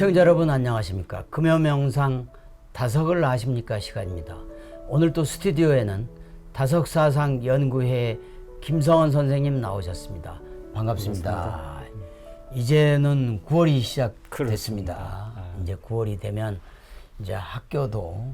시청자 여러분 안녕하십니까. 금요명상 다석을 아십니까 시간입니다. 오늘 또 스튜디오에는 다석사상연구회 김성원 선생님 나오셨습니다. 반갑습니다. 이제는 9월이 시작됐습니다. 이제 9월이 되면 이제 학교도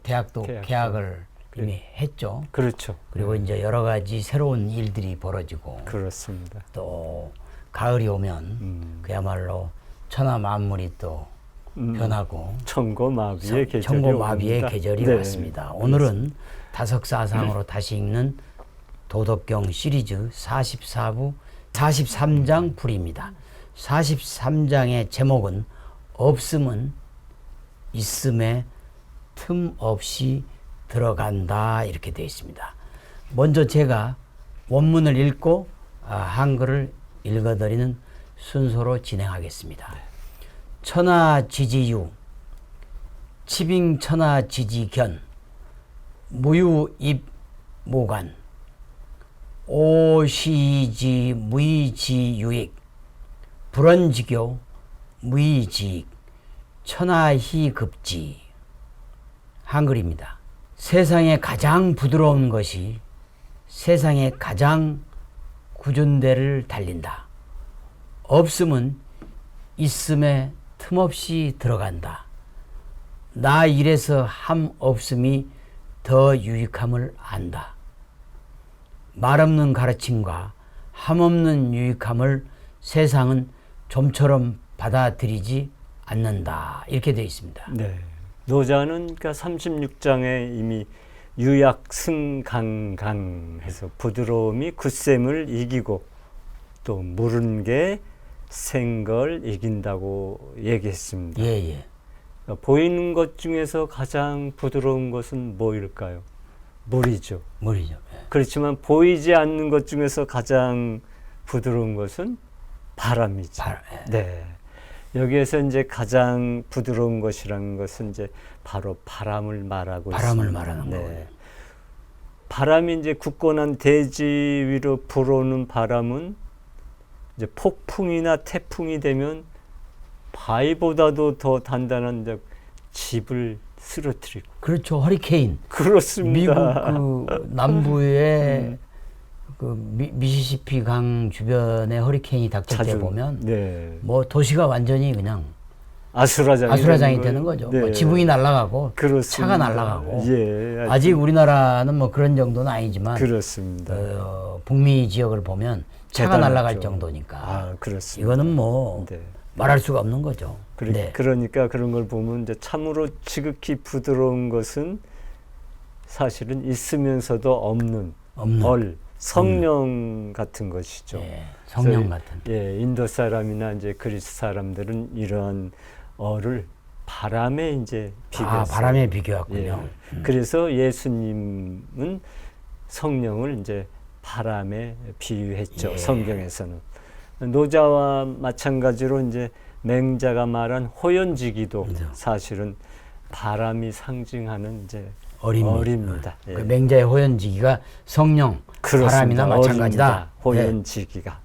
대학도 개학을 이미 했죠. 그렇죠. 그리고 이제 여러 가지 새로운 일들이 벌어지고 그렇습니다. 또 가을이 오면 그야말로 천하 만물이 또 변하고 천고마비의 계절이 천고마비의 옵니다. 계절이 네. 왔습니다. 오늘은 다석사상으로 다시 읽는 도덕경 시리즈 44부 43장 불입니다. 43장의 제목은 없음은 있음에 틈 없이 들어간다 이렇게 되어 있습니다. 먼저 제가 원문을 읽고 한글을 읽어드리는 순서로 진행하겠습니다. 천하지지유 치빙천하지지견 무유입모간 오시지 무이지유익 불언지교 무이지익 천하희급지. 한글입니다. 세상에 가장 부드러운 것이 세상에 가장 굳은 데를 달린다. 없음은 있음에 틈없이 들어간다. 나 일에서 함 없음이 더 유익함을 안다. 말 없는 가르침과 함 없는 유익함을 세상은 좀처럼 받아들이지 않는다. 이렇게 되어 있습니다. 네. 노자는 그러니까 36장에 이미 유약승강강해서 부드러움이 굳셈을 이기고 또 물은 게 센 걸 이긴다고 얘기했습니다. 예. 그러니까 보이는 것 중에서 가장 부드러운 것은 뭐일까요? 물이죠. 물이죠. 그렇지만 보이지 않는 것 중에서 가장 부드러운 것은 바람이죠. 네. 여기에서 이제 가장 부드러운 것이라는 것은 이제 바로 바람을 말하고 바람을 있습니다. 말하는 거예요. 바람이 이제 굳건한 대지 위로 불어오는 바람은 이제 폭풍이나 태풍이 되면 바위보다도 더 단단한 집을 쓰러뜨리고. 그렇죠. 허리케인. 그렇습니다. 미국 그 남부의 그 미시시피 강 주변에 허리케인이 닥칠 때 보면 뭐 도시가 완전히 그냥 아수라장이 되는 거죠. 뭐 지붕이 날아가고 차가 날아가고. 아직 우리나라는 뭐 그런 정도는 아니지만 그렇습니다. 북미 지역을 보면 차가 날아갈 정도니까. 그렇습니다. 이거는 뭐 말할 수가 없는 거죠. 그러니까 그런 걸 보면 이제 참으로 지극히 부드러운 것은 사실은 있으면서도 없는 성령 같은 것이죠. 성령 같은. 인도 사람이나 이제 그리스 사람들은 이러한 어를 바람에 이제 비교했어요. 바람에 비교했군요. 그래서 예수님은 성령을 이제 바람에 비유했죠. 성경에서는. 노자와 마찬가지로 이제 맹자가 말한 호연지기도 사실은 바람이 상징하는 이제 어립니다. 그 맹자의 호연지기가 성령, 그렇습니다. 바람이나 마찬가지다. 호연지기가.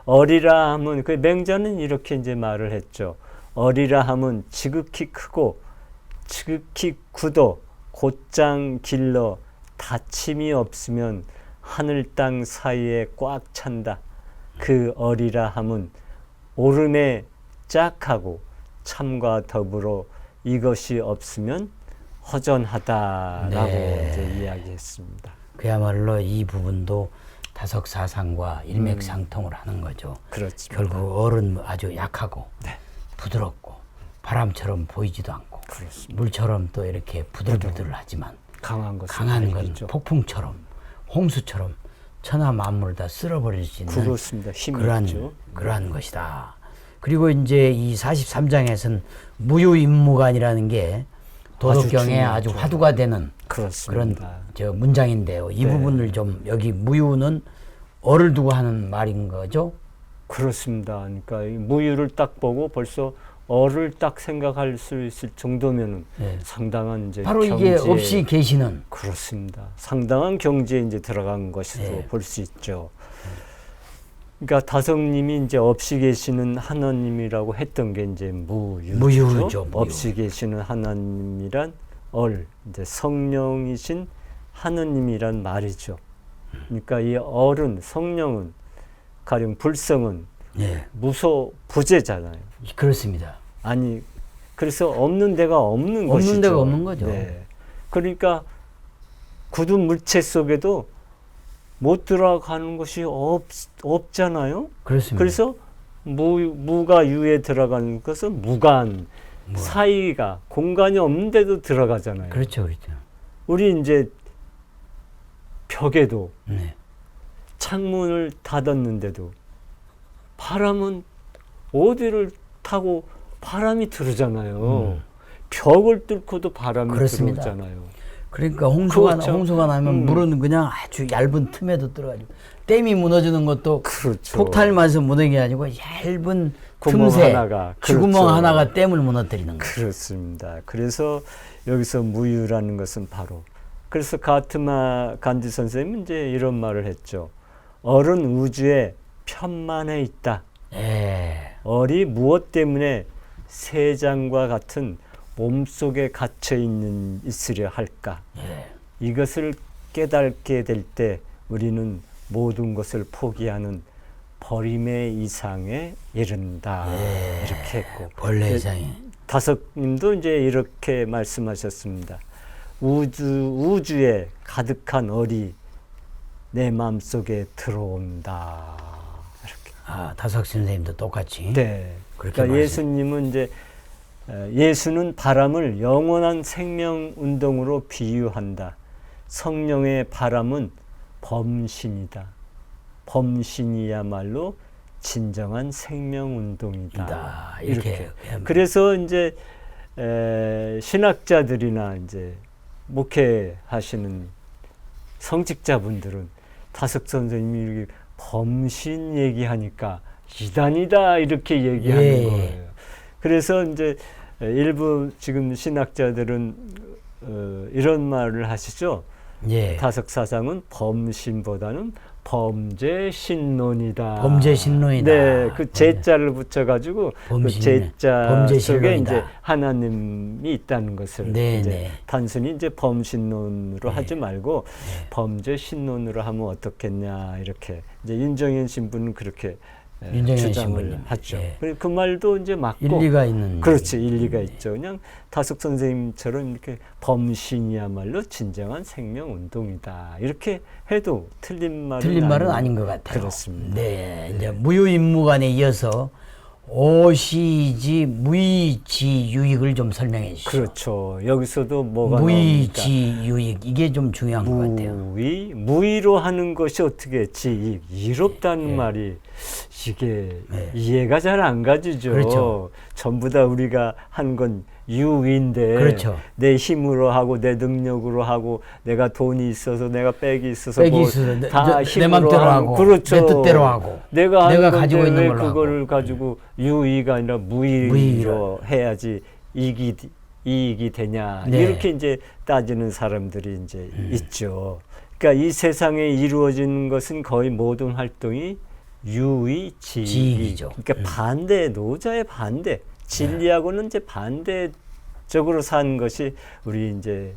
어리라 하면 그 맹자는 이렇게 이제 말을 했죠. 어리라 하면 지극히 크고 지극히 굳어 곧장 길러 다침이 없으면 하늘 땅 사이에 꽉 찬다. 그 어리라 함은 오름에 짝하고 참과 더불어 이것이 없으면 허전하다라고 이제 이야기했습니다. 그야말로 이 부분도 다석사상과 일맥상통을 하는 거죠. 그렇습니다. 결국 얼은 아주 약하고 부드럽고 바람처럼 보이지도 않고 물처럼 또 이렇게 부들부들하지만 강한 건 폭풍처럼 홍수처럼 천하 만물을 다 쓸어버릴 수 있는 그렇습니다. 힘이 그러한 것이다. 그리고 이제 이 43장에서는 무유임무간이라는 게 도덕경에 아주 화두가 되는 그런 문장인데요. 이 부분을 좀 여기 무유는 어를 두고 하는 말인 거죠? 그렇습니다. 그러니까 무유를 딱 보고 벌써 어를 딱 생각할 수 있을 정도면은 상당한 이제 바로 이게 없이 계시는 그렇습니다. 상당한 경지에 이제 들어간 것으로 볼 수 있죠. 그러니까 다성님이 이제 없이 계시는 하나님이라고 했던 게 이제 무유죠. 없이 계시는 하나님이란 이제 성령이신 하느님이란 말이죠. 그러니까 이 성령은 가령 불성은 무소 부재잖아요. 그렇습니다. 아니 그래서 없는 데가 없는 것이죠. 없는 데가 없는 거죠. 네. 그러니까 굳은 물체 속에도 못 들어가는 것이 없잖아요. 그렇습니다. 그래서 무가 유에 들어가는 것은 무간, 사이가 공간이 없는데도 들어가잖아요. 그렇죠, 그렇죠. 우리 이제 벽에도 창문을 닫았는데도 바람은 어디를 타고 바람이 들어오잖아요. 벽을 뚫고도 바람이 그렇습니다. 들어오잖아요. 그러니까 홍수가 나면 물은 그냥 아주 얇은 틈에도 들어가지고 댐이 무너지는 것도 그렇죠. 폭탄을 맞아서 무너지는 게 아니고 얇은 구멍 틈새, 하나가 쥐구멍 하나가 댐을 무너뜨리는 거예요. 그렇습니다. 그래서 여기서 무유라는 것은 바로 그래서 가트마 간디 선생님은 이제 이런 말을 했죠. 얼은 우주에 편만해 있다. 얼이 무엇 때문에 세장과 같은 몸속에 갇혀 있으려 할까? 이것을 깨닫게 될 때 우리는 모든 것을 포기하는 버림의 이상에 이른다. 이렇게 했고 벌레 이상에 다섯님도 이제 이렇게 말씀하셨습니다. 우주에 가득한 얼이 내 마음속에 들어온다. 이렇게. 다석 선생님도 똑같이. 네. 그러니까 예수님은 이제 예수는 바람을 영원한 생명 운동으로 비유한다. 성령의 바람은 범신이다. 범신이야말로 진정한 생명 운동이다. 이렇게. 그래서 이제 신학자들이나 이제 목회하시는 성직자분들은 다석 선생님이 이렇게 범신 얘기하니까 이단이다 이렇게 얘기하는 거예요. 그래서 이제 일부 지금 신학자들은 이런 말을 하시죠. 다석 사상은 범신보다는 범죄 신론이다. 범죄 신론이다. 네, 그 제자를 붙여가지고 그 제자 속에 이제 하나님이 있다는 것을 이제 단순히 이제 범신론으로 하지 말고 범죄 신론으로 하면 어떻겠냐 이렇게 이제 윤정현 신부는 그렇게 주장을 하죠. 그 말도 이제 맞고 일리가 있는. 그렇지, 일리가 있죠. 그냥 다석 선생님처럼 이렇게 범신이야말로 진정한 생명 운동이다. 이렇게 해도 틀린 말은 아닌 것 같아요. 그렇습니다. 네, 이제 무유인무간에 이어서 오시지 무의지 유익을 좀 설명해 주시죠. 그렇죠. 여기서도 뭐가 무의지 유익 이게 좀 중요한 것 같아요. 무의로 하는 것이 어떻게 지익 이롭다는 말이 이게 이해가 잘 안 가지죠. 그렇죠. 전부 다 우리가 한 건 유의인데 그렇죠. 내 힘으로 하고 내 능력으로 하고 내가 돈이 있어서 내가 백이 있어서 다 내 맘대로 하고 그렇죠. 내 뜻대로 하고 내가 가지고 있는 걸로 그거를 가지고 유의가 아니라 무의로 해야지 이익이 되냐 이렇게 이제 따지는 사람들이 이제 있죠. 그러니까 이 세상에 이루어지는 것은 거의 모든 활동이 유의지익이죠. 그러니까 반대, 노자의 반대, 진리하고는 이제 반대적으로 사는 것이 우리 이제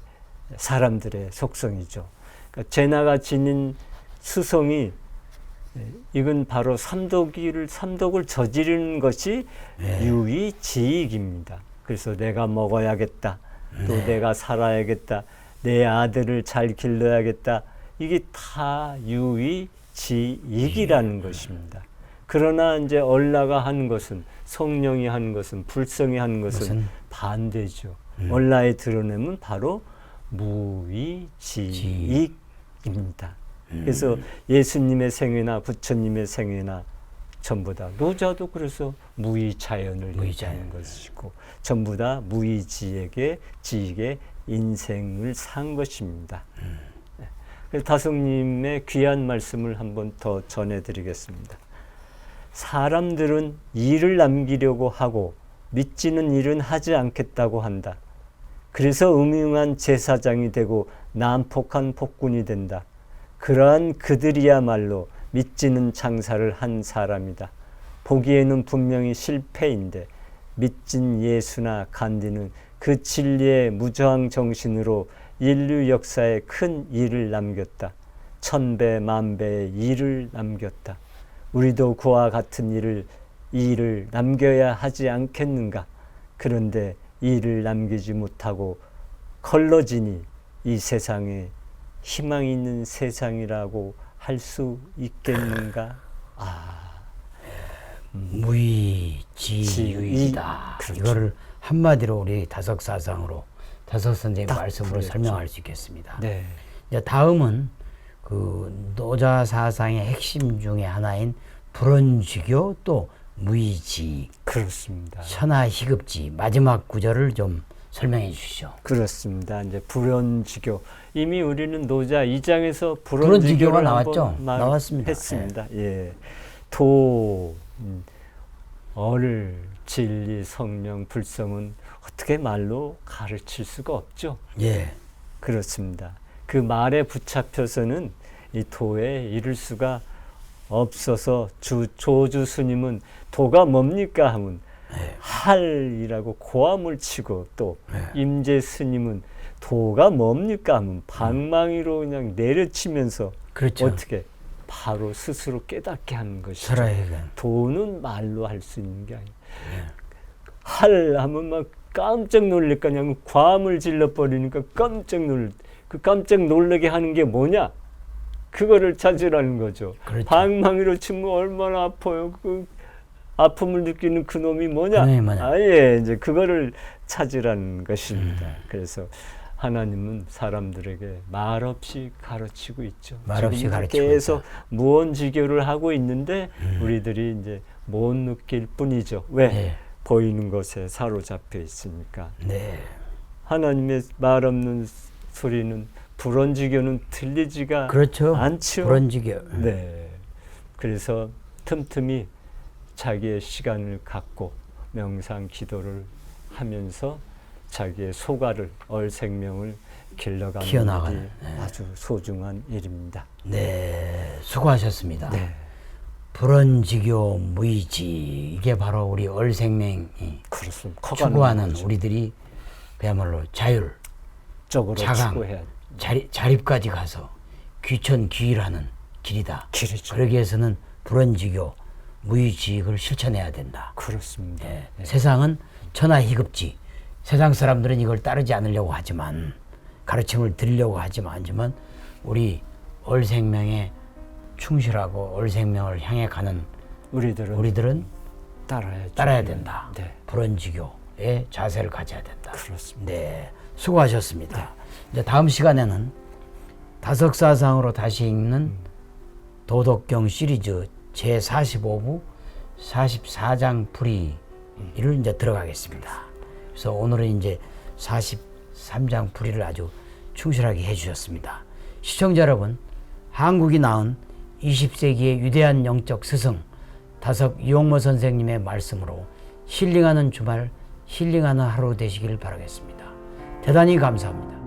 사람들의 속성이죠. 그러니까 제나가 지닌 수성이 이건 바로 삼독을 저지르는 것이 유의지익입니다. 그래서 내가 먹어야겠다, 또 내가 살아야겠다, 내 아들을 잘 길러야겠다. 이게 다 유의지익이라는 것입니다. 그러나 이제 얼라가 하는 것은, 성령이 하는 것은, 불성이 하는 것은 반대죠. 얼라의 드러냄은 바로 무의지익입니다. 그래서 예수님의 생애나 부처님의 생애나 전부 다 노자도 그래서 무의자연을 얘기하는 것이고 전부 다 무의지익의 인생을 산 것입니다. 다성님의 귀한 말씀을 한번 더 전해드리겠습니다. 사람들은 일을 남기려고 하고 믿지는 일은 하지 않겠다고 한다. 그래서 음흉한 제사장이 되고 난폭한 폭군이 된다. 그러한 그들이야말로 믿지는 장사를 한 사람이다. 보기에는 분명히 실패인데 믿진 예수나 간디는 그 진리의 무저항 정신으로 인류 역사에 큰 일을 남겼다. 천배 만배의 일을 남겼다. 우리도 그와 같은 일을 남겨야 하지 않겠는가. 그런데 일을 남기지 못하고 걸러지니 이 세상에 희망이 있는 세상이라고 할 수 있겠는가? 무의지의다. 그렇죠. 이거를 한마디로 우리 다석사상으로 다석 선생님 말씀으로 그렇죠. 설명할 수 있겠습니다. 네. 이제 다음은 그 노자 사상의 핵심 중에 하나인 불언지교 또 무의지. 그렇습니다. 천하희급지 마지막 구절을 좀 설명해 주시죠. 그렇습니다. 이제 불언지교 이미 우리는 노자 2장에서 불언지교가 불언지교를 나왔죠. 나왔습니다. 했습니다. 예. 도 진리 성령 불성은 어떻게 말로 가르칠 수가 없죠. 예. 그렇습니다. 그 말에 붙잡혀서는 이 도에 이를 수가 없어서 조주 스님은 도가 뭡니까 하면 할이라고 고함을 치고 또 임재 스님은 도가 뭡니까 하면 방망이로 그냥 내려치면서 그렇죠. 어떻게 바로 스스로 깨닫게 하는 것이죠. 설화해간. 도는 말로 할 수 있는 게 아니에요. 할 하면 막 깜짝 놀랄 거냐, 과음을 질러버리니까 그 깜짝 놀라게 하는 게 뭐냐? 그거를 찾으라는 거죠. 그렇죠. 방망이로 치면 얼마나 아파요. 그 아픔을 느끼는 그 놈이 뭐냐? 뭐냐? 이제 그거를 찾으라는 것입니다. 그래서 하나님은 사람들에게 말없이 가르치고 있죠. 말없이 가르치고 계속 있다. 무언지교를 하고 있는데 우리들이 이제 못 느낄 뿐이죠. 왜? 네. 보이는 것에 사로잡혀 있으니까. 네. 하나님의 말 없는 소리는 불언지교는 들리지가 그렇죠. 않죠. 불언지교. 네. 그래서 틈틈이 자기의 시간을 갖고 명상 기도를 하면서 자기의 소가를 얼생명을 길러가는 키워나가는, 일이 아주 소중한 일입니다. 네, 수고하셨습니다. 네. 불언지교 무의지 이게 바로 우리 얼생명이 그렇습니다. 추구하는 우리들이 그야말로 자율, 적으로 자강, 추구해야 자립까지 가서 귀천귀일하는 길이다. 길이죠. 그러기 위해서는 불언지교 무의지익을 실천해야 된다. 그렇습니다. 네. 네. 세상은 천하희급지. 세상 사람들은 이걸 따르지 않으려고 하지만 가르침을 들으려고 하지만 우리 얼생명에 충실하고 얼생명을 향해 가는 우리들은 따라야 된다. 네. 불언지교의 자세를 가져야 된다. 그렇습니다. 네, 수고하셨습니다. 이제 다음 시간에는 다석사상으로 다시 읽는 도덕경 시리즈 제45부 44장 풀이를 이제 들어가겠습니다. 그래서 오늘은 이제 43장 풀이를 아주 충실하게 해주셨습니다. 시청자 여러분, 한국이 낳은 20세기의 위대한 영적 스승 다석 이용모 선생님의 말씀으로 힐링하는 주말, 힐링하는 하루 되시길 바라겠습니다. 대단히 감사합니다.